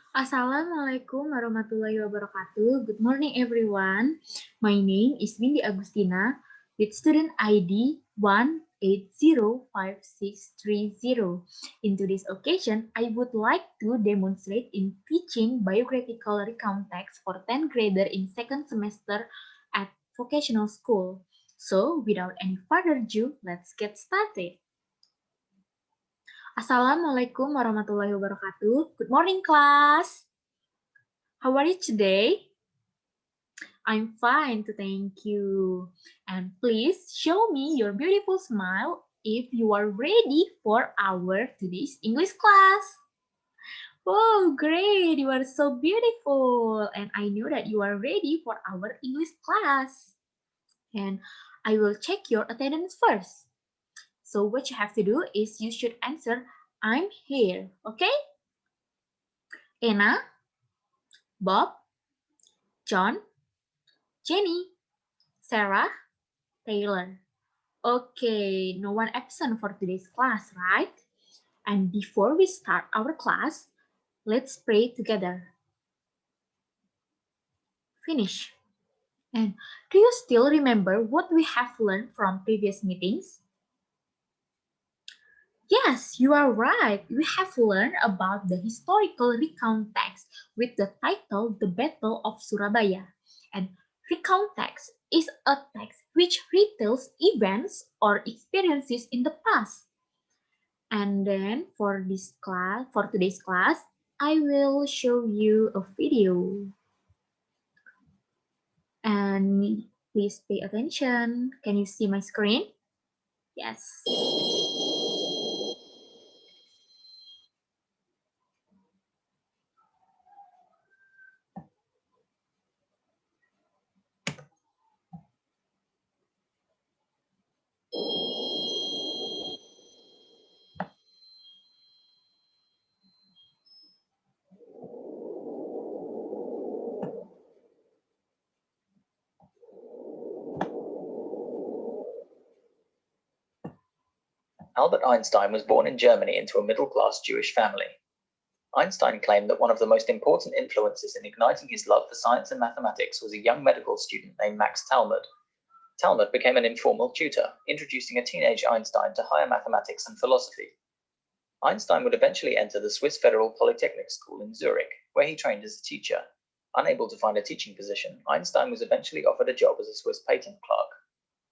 Assalamualaikum warahmatullahi wabarakatuh. Good morning, everyone. My name is Windy Agustina with student ID 1805630. In today's occasion, I would like to demonstrate in teaching biographical recount text for 10th grader in second semester at vocational school. So, without any further ado, let's get started. Assalamualaikum warahmatullahi wabarakatuh. Good morning, class. How are you today? I'm fine, thank you. And please show me your beautiful smile if you are ready for our today's English class. Oh, great, you are so beautiful. And I know that you are ready for our English class. And I will check your attendance first. So what you have to do is you should answer, I'm here, okay? Anna, Bob, John, Jenny, Sarah, Taylor. Okay, no one absent for today's class, right? And before we start our class, let's pray together. Finish. And do you still remember what we have learned from previous meetings? Yes, you are right. We have learned about the historical recount text with the title The Battle of Surabaya. And recount text is a text which retells events or experiences in the past. And then for today's class, I will show you a video. And please pay attention. Can you see my screen? Yes. Albert Einstein was born in Germany into a middle-class Jewish family. Einstein claimed that one of the most important influences in igniting his love for science and mathematics was a young medical student named Max Talmud. Talmud became an informal tutor, introducing a teenage Einstein to higher mathematics and philosophy. Einstein would eventually enter the Swiss Federal Polytechnic School in Zurich, where he trained as a teacher. Unable to find a teaching position, Einstein was eventually offered a job as a Swiss patent clerk.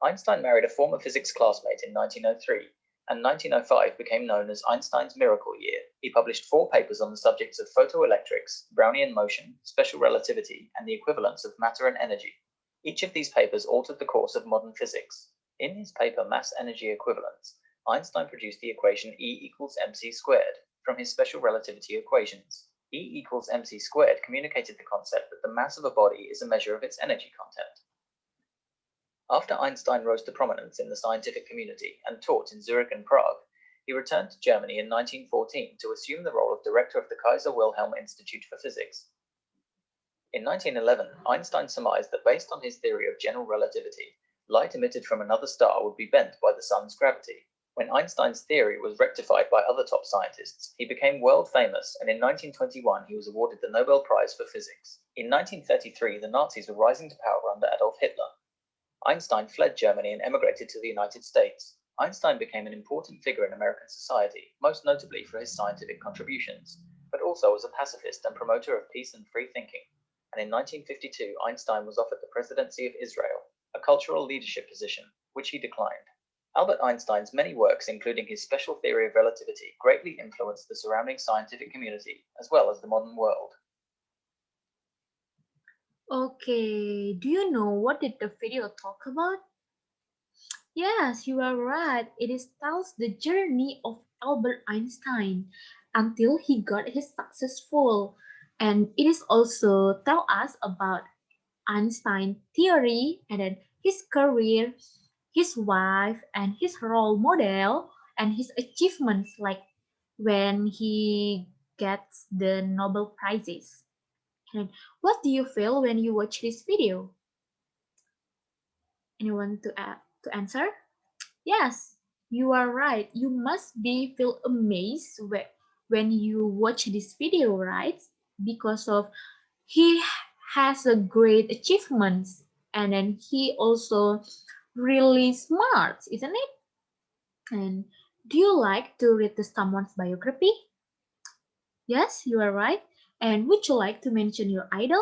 Einstein married a former physics classmate in 1903, and 1905 became known as Einstein's miracle year. He published 4 papers on the subjects of photoelectrics, Brownian motion, special relativity, and the equivalence of matter and energy. Each of these papers altered the course of modern physics. In his paper Mass-Energy Equivalence, Einstein produced the equation E equals mc squared from his special relativity equations. E equals mc squared communicated the concept that the mass of a body is a measure of its energy content. After Einstein rose to prominence in the scientific community and taught in Zurich and Prague, he returned to Germany in 1914 to assume the role of director of the Kaiser Wilhelm Institute for Physics. In 1911, Einstein surmised that based on his theory of general relativity, light emitted from another star would be bent by the sun's gravity. When Einstein's theory was rectified by other top scientists, he became world famous, and in 1921 he was awarded the Nobel Prize for Physics. In 1933, the Nazis were rising to power under Adolf Hitler. Einstein fled Germany and emigrated to the United States. Einstein became an important figure in American society, most notably for his scientific contributions, but also as a pacifist and promoter of peace and free thinking. And in 1952, Einstein was offered the presidency of Israel, a cultural leadership position, which he declined. Albert Einstein's many works, including his special theory of relativity, greatly influenced the surrounding scientific community, as well as the modern world. Okay, do you know what did the video talk about? Yes, you are right. It tells the journey of Albert Einstein until he got his successful. And it is also tell us about Einstein theory and then his career, his wife and his role model and his achievements like when he gets the Nobel Prizes. And what do you feel when you watch this video? Anyone to answer? Yes, you are right. You must be feel amazed when you watch this video, right? because of he has a great achievements, and then he also really smart, isn't it? And do you like to read someone's biography? Yes, you are right. And would you like to mention your idol?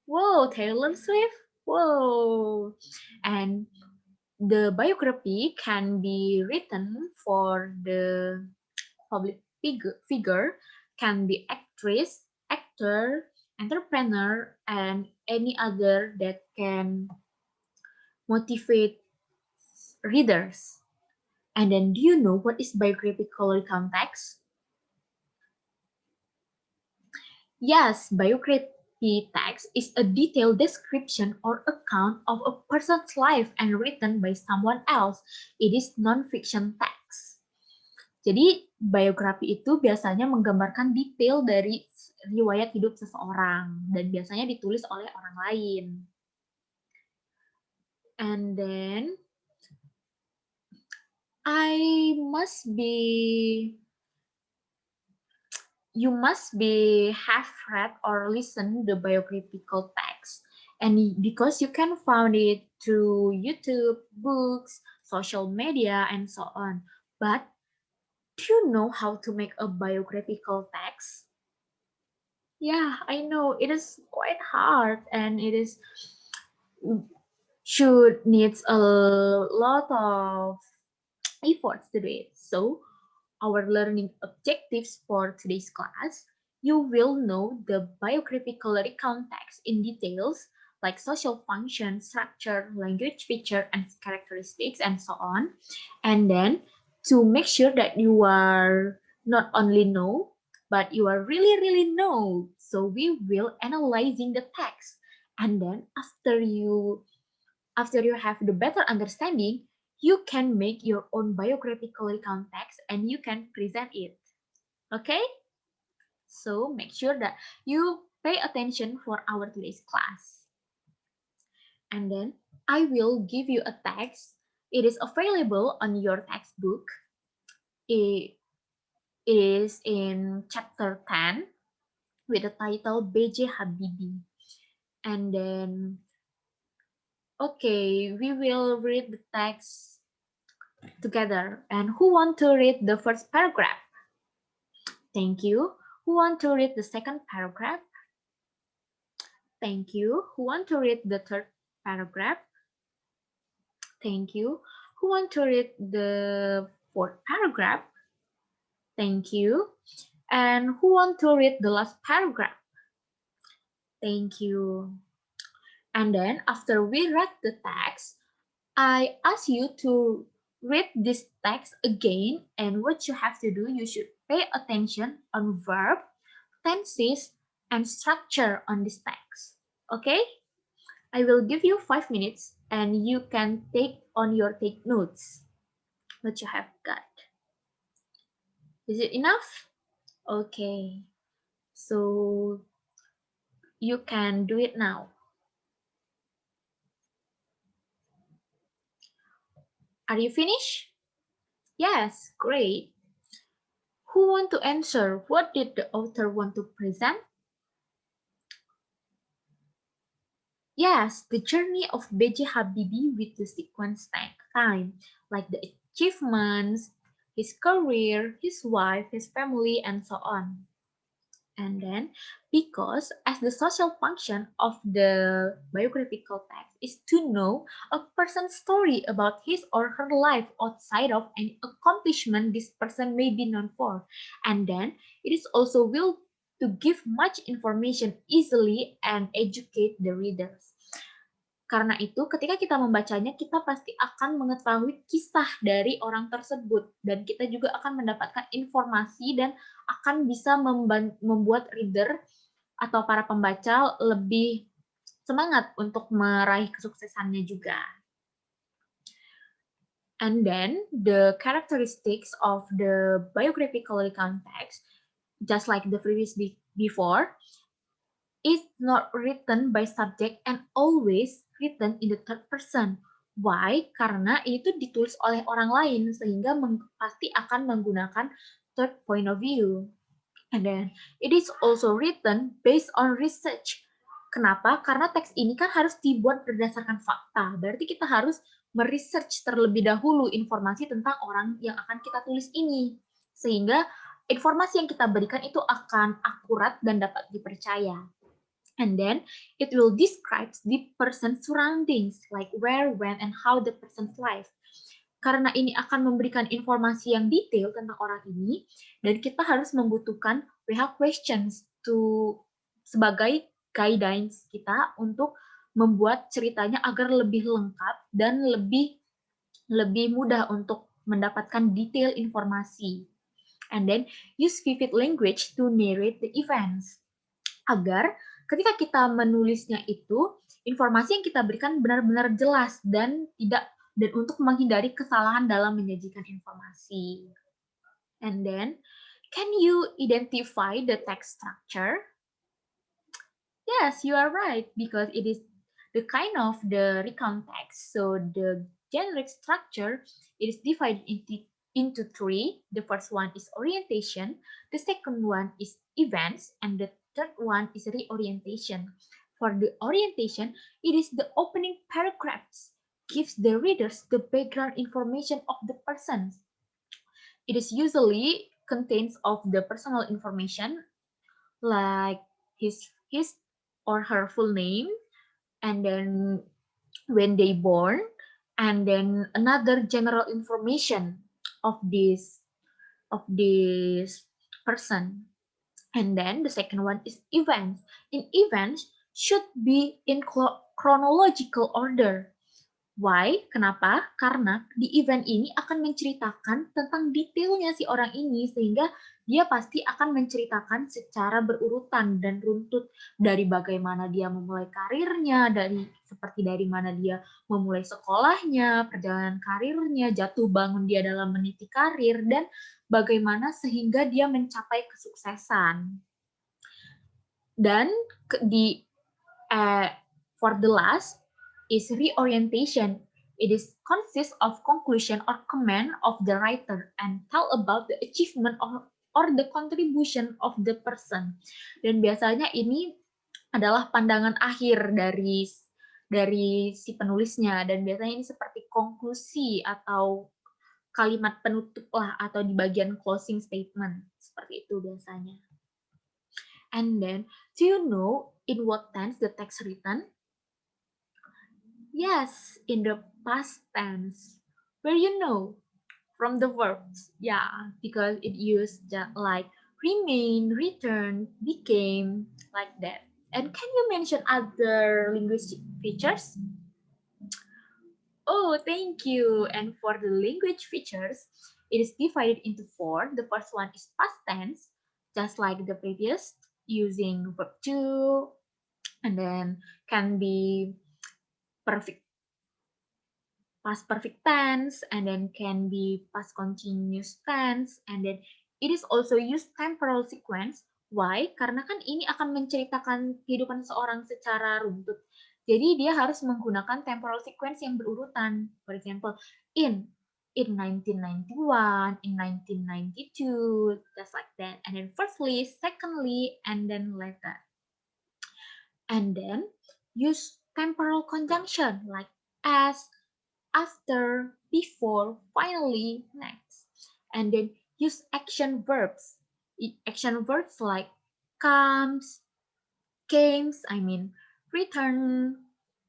Whoa, Taylor Swift. Whoa. And the biography can be written for the public figure, can be actress, actor, entrepreneur, and any other that can motivate readers. And then, do you know what is biographical recount text? Yes, biography text is a detailed description or account of a person's life and written by someone else. It is non-fiction text. Jadi, biografi itu biasanya menggambarkan detail dari riwayat hidup seseorang dan biasanya ditulis oleh orang lain. And then I must be you must be have read or listened the biographical text, and because you can find it through YouTube, books, social media, and so on. But do you know how to make a biographical text? Yeah, I know it is quite hard, and it is should needs a lot of efforts to do it. So our learning objectives for today's class, you will know the biographical recount text in details like social function, structure, language feature, and characteristics, and so on. And then to make sure that you are not only know, but you are really know. So we will analyzing the text. And then after you have the better understanding, you can make your own biographical context and you can present it. Okay? So make sure that you pay attention for our today's class. And then I will give you a text. It is available on your textbook. It is in chapter 10 with the title B.J. Habibie. And then, okay, we will read the text together. And who want to read the first paragraph? Thank you. Who want to read the second paragraph? Thank you. Who want to read the third paragraph? Thank you. Who want to read the fourth paragraph? Thank you. And who want to read the last paragraph? Thank you. And then after we read the text, I ask you to read this text again, and what you have to do, you should pay attention on verb, tenses, and structure on this text. Okay? I will give you 5 minutes and you can take on your take notes what you have got. Is it enough? Okay. So you can do it now. Are you finished? Yes, great. Who want to answer? What did the author want to present? Yes, the journey of B.J. Habibie with the sequence time, like the achievements, his career, his wife, his family, and so on. And then, because as the social function of the biographical text is to know a person's story about his or her life outside of any accomplishment this person may be known for. And then, it is also will to give much information easily and educate the readers. Karena itu, ketika kita membacanya, kita pasti akan mengetahui kisah dari orang tersebut. Dan kita juga akan mendapatkan informasi dan akan bisa membuat reader atau para pembaca lebih semangat untuk meraih kesuksesannya juga. And then, the characteristics of the biographical context, just like the previous before, is not written by subject and always written in the third person. Why? Karena itu ditulis oleh orang lain sehingga pasti akan menggunakan third point of view. And then it is also written based on research. Kenapa? Karena teks ini kan harus dibuat berdasarkan fakta. Berarti kita harus meresearch terlebih dahulu informasi tentang orang yang akan kita tulis ini. Sehingga informasi yang kita berikan itu akan akurat dan dapat dipercaya. And then it will describe the person's surroundings, like where, when, and how the person's life. Karena ini akan memberikan informasi yang detail tentang orang ini, dan kita harus membutuhkan WH questions sebagai guidance kita untuk membuat ceritanya agar lebih lengkap dan lebih mudah untuk mendapatkan detail informasi. And then use vivid language to narrate the events. Agar ketika kita menulisnya itu, informasi yang kita berikan benar-benar jelas dan untuk menghindari kesalahan dalam menyajikan informasi. And then, can you identify the text structure? Yes, you are right, because it is the kind of the recount text. So the generic structure is divided into three. The first one is orientation, the second one is events, and the third one is reorientation. For the orientation, it is the opening paragraphs, gives the readers the background information of the person. It is usually contains of the personal information like his or her full name, and then when they born, and then another general information of this person. And then the second one is events. In events should be in chronological order. Why? Kenapa? Karena di event ini akan menceritakan tentang detailnya si orang ini, sehingga dia pasti akan menceritakan secara berurutan dan runtut dari bagaimana dia memulai karirnya, seperti dari mana dia memulai sekolahnya, perjalanan karirnya, jatuh bangun dia dalam meniti karir, dan bagaimana sehingga dia mencapai kesuksesan. Dan for the last is reorientation. It is consists of conclusion or comment of the writer and tell about the achievement or the contribution of the person. Dan biasanya ini adalah pandangan akhir dari si penulisnya, dan biasanya ini seperti konklusi atau kalimat penutup lah, atau di bagian closing statement, seperti itu biasanya. And then, do you know in what tense the text written? Yes, in the past tense. Where you know? From the verbs. Yeah, because it used like remain, return, became, like that. And can you mention other linguistic features? Oh, thank you. And for the language features, it is divided into four. The first one is past tense, just like the previous, using verb to, and then can be perfect past perfect tense, and then can be past continuous tense, and then it is also used temporal sequence. Why? Karena kan ini akan menceritakan kehidupan seorang secara runtut. Jadi dia harus menggunakan temporal sequence yang berurutan. For example, in 1991, in 1992, just like that. And then firstly, secondly, and then later. And then use temporal conjunction like as, after, before, finally, next. And then use action verbs. Action verbs like comes, return,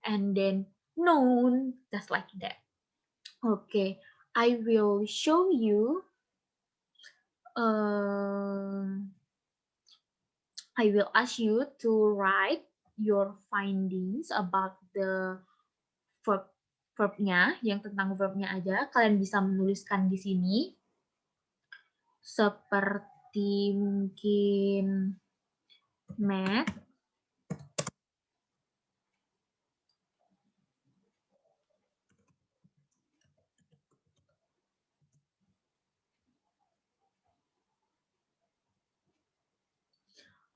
and then known, just like that. Okay, I will show you. I will ask you to write your findings about the verbnya, yang tentang verbnya aja. Kalian bisa menuliskan di sini. Seperti mungkin math.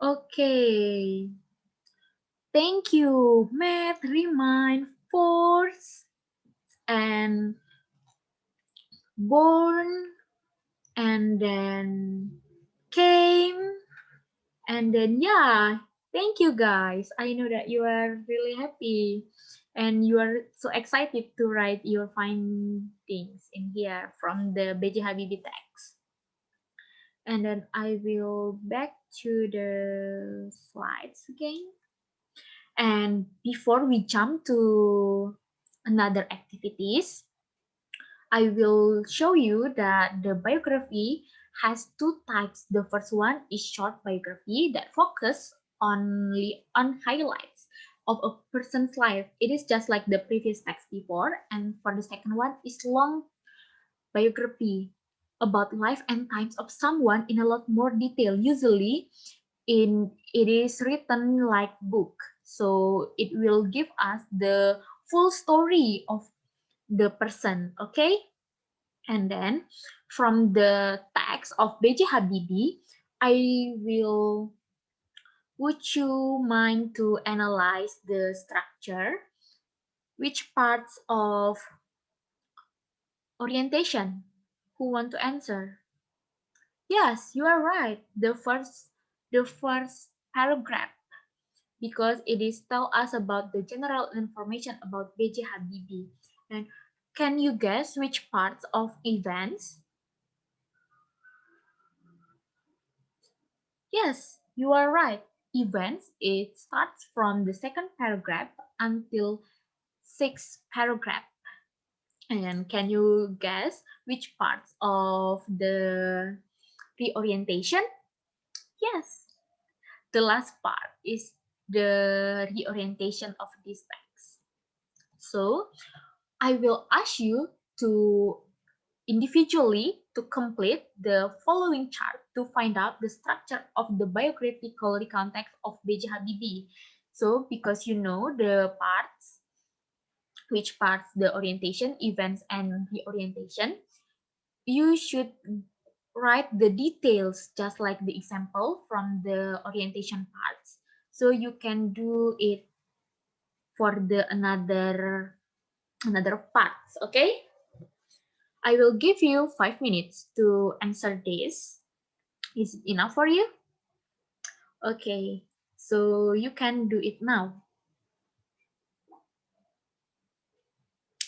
Okay. Thank you. Math, remind, force, and born, and then came, And then, yeah, thank you guys. I know that you are really happy and you are so excited to write your findings in here from the BJ Habibie text. And then I will back to the slides again. And before we jump to another activities, I will show you that the biography has two types. The first one is short biography that focus only on highlights of a person's life. It is just like the previous text before. And for the second one is long biography about life and times of someone in a lot more detail. Usually it is written like book. So it will give us the full story of the person, okay? And then from the text of B.J. Habibie, I will would you mind to analyze the structure? Which parts of orientation? Who want to answer? Yes, you are right. The first paragraph because it is tell us about the general information about B.J. Habibie. And can you guess which parts of events? Yes, you are right. Events, it starts from the second paragraph until sixth paragraph. And can you guess which parts of the reorientation? Yes, the last part is the reorientation of this text. So I will ask you to individually to complete the following chart to find out the structure of the biographical recount text of B.J. Habibie. So because you know the parts, which parts the orientation, events, and reorientation, you should write the details just like the example from the orientation parts. So you can do it for the another parts, okay? I will give you 5 minutes to answer this. Is it enough for you? Okay, so you can do it now.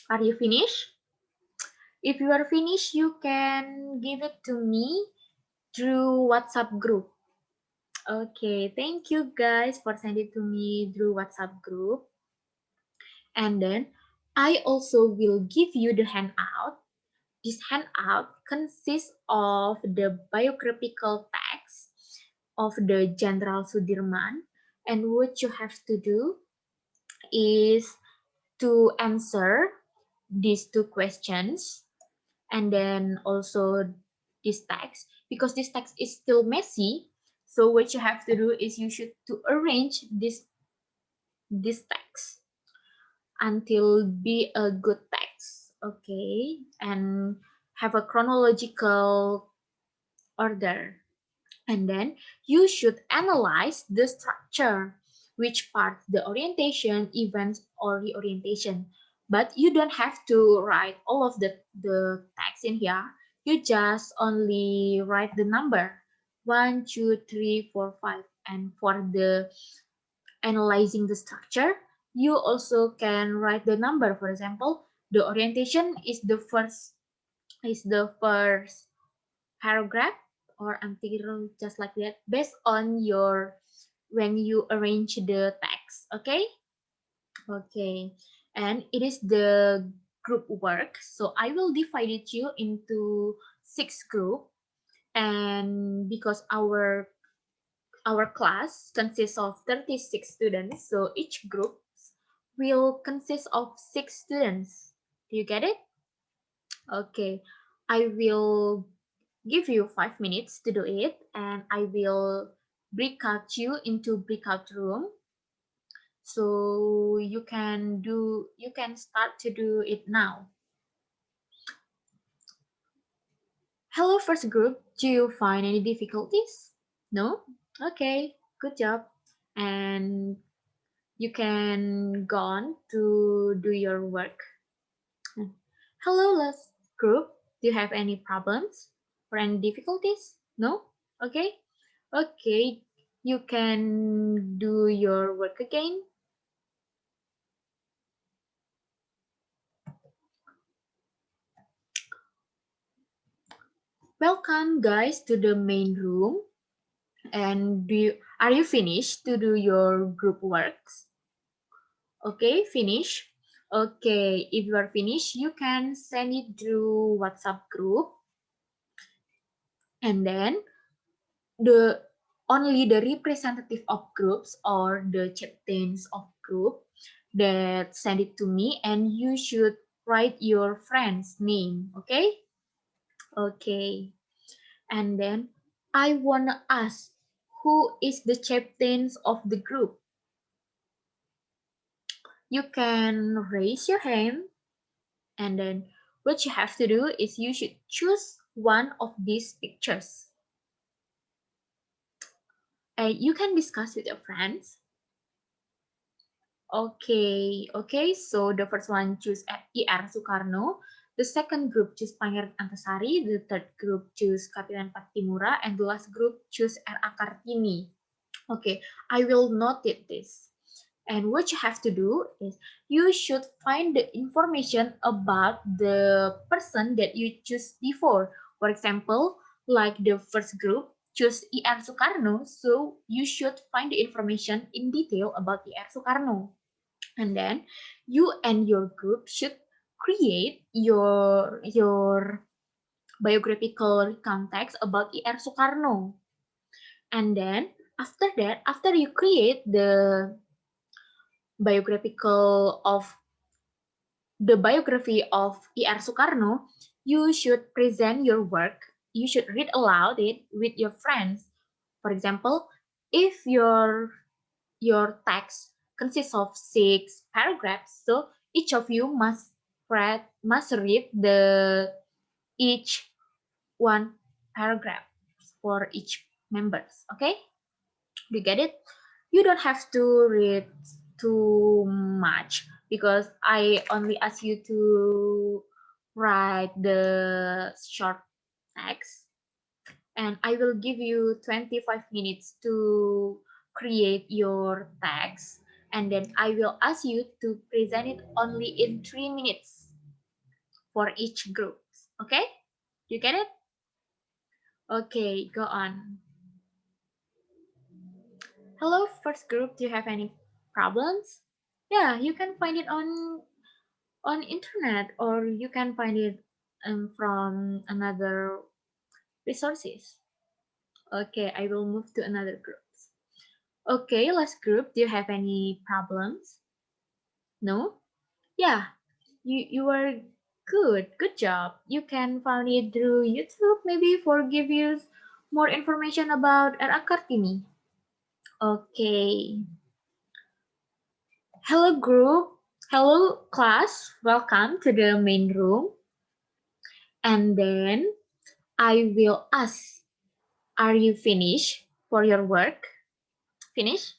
Are you finished? If you are finished, you can give it to me through WhatsApp group. Okay, thank you guys for sending it to me through WhatsApp group. And then I also will give you the handout. This handout consists of the biographical text of the General Sudirman, and what you have to do is to answer these two questions and then also this text because this text is still messy. So what you have to do is you should to arrange this text until be a good text, okay, and have a chronological order. And then you should analyze the structure, which part the orientation, events, or reorientation. But you don't have to write all of the text in here. You just only write the number 1, 2, 3, 4, 5. And for the analyzing the structure, you also can write the number. For example, the orientation is the first paragraph or until just like that based on your when you arrange the text, okay. Okay, and it is the group work, so I will divide it you into 6 group. And because our class consists of 36 students, so each group will consist of 6 students. Do you get it? Okay, I will give you 5 minutes to do it, and I will break out you into breakout room so you can start to do it now. Hello first group, do you find any difficulties? No? Okay, good job. And you can go on to do your work. Hello last group, do you have any problems or any difficulties? No? Okay. Okay, you can do your work again. Welcome guys to the main room. And are you finished to do your group works? Okay, finish. Okay, if you are finished, you can send it through WhatsApp group, and then the only the representative of groups or the captains of group that send it to me, and you should write your friend's name. Okay. Okay, and then I wanna ask, who is the captains of the group? You can raise your hand, and then what you have to do is you should choose one of these pictures, and you can discuss with your friends. Okay, so the first one choose IR Soekarno, the second group choose Pangeran Antasari, the third group choose Kapitan Patimura, and the last group choose R.A. Kartini. Okay, I will note this. And what you have to do is you should find the information about the person that you choose before. For example, like the first group choose IR Soekarno, so you should find the information in detail about IR Soekarno. And then you and your group should create your biographical recount text about IR Soekarno. And then after that, after you create biographical of the biography of IR Soekarno, you should present your work. You should read aloud it with your friends. For example, if your text consists of 6 paragraphs, so each of you must read the each one paragraph for each members. Okay, do you get it? You don't have to read too much because I only ask you to write the short text, and I will give you 25 minutes to create your text, and then I will ask you to present it only in 3 minutes for each group. Okay? You get it? Okay, go on. Hello, first group. Do you have any problems? Yeah, you can find it on internet, or you can find it from another resources. Okay, I will move to another group. Okay, last group. Do you have any problems? No? Yeah, you are good. Good job. You can find it through YouTube, maybe, for give you more information about R.A. Kartini. Okay. Hello group. Hello class. Welcome to the main room. And then I will ask, are you finished for your work? Finish?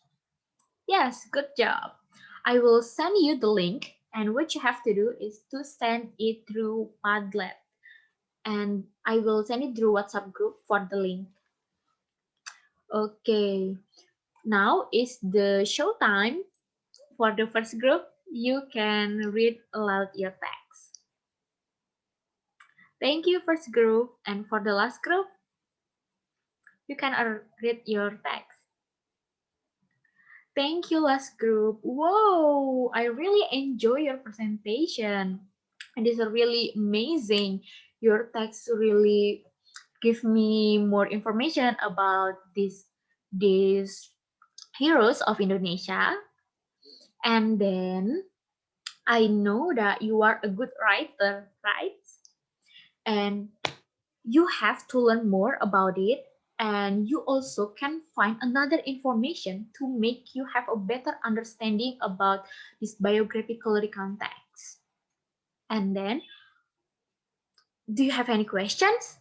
Yes, good job. I will send you the link, and what you have to do is to send it through Padlet, and I will send it through WhatsApp group for the link. Okay, now is the show time. For the first group, you can read aloud your text. Thank you, first group. And for the last group, you can read your text. Thank you, last group. Whoa, I really enjoy your presentation. It is really amazing. Your text really give me more information about these heroes of Indonesia. And then I know that you are a good writer, right? And you have to learn more about it, and you also can find another information to make you have a better understanding about this biographical context. And then, do you have any questions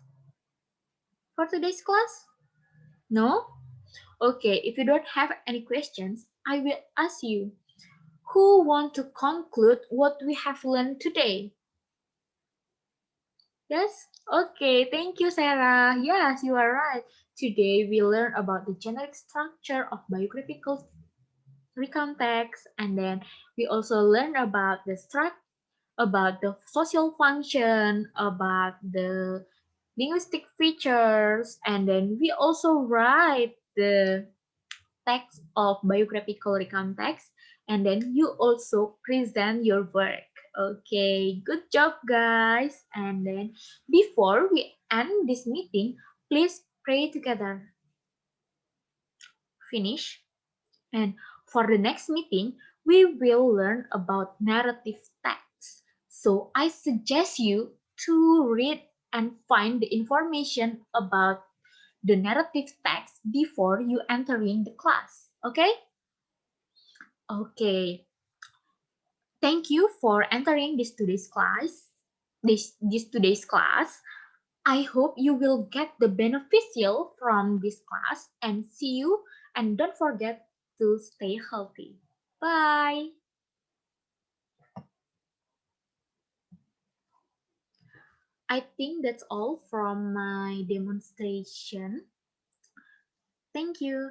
for today's class? No? Okay, if you don't have any questions, I will ask you, who want to conclude what we have learned today? Yes? Okay, thank you, Sarah. Yes, you are right. Today we learn about the generic structure of biographical recount text, and then we also learn about about the social function, about the linguistic features, and then we also write the text of biographical recount text, and then you also present your work. Okay, good job, guys. And then before we end this meeting, please pray together. Finish. And for the next meeting, we will learn about narrative text. So I suggest you to read and find the information about the narrative text before you entering the class. Okay? Okay. Thank you for entering this today's class. This today's class. I hope you will get the beneficial from this class and see you, and don't forget to stay healthy. Bye. I think that's all from my demonstration. Thank you.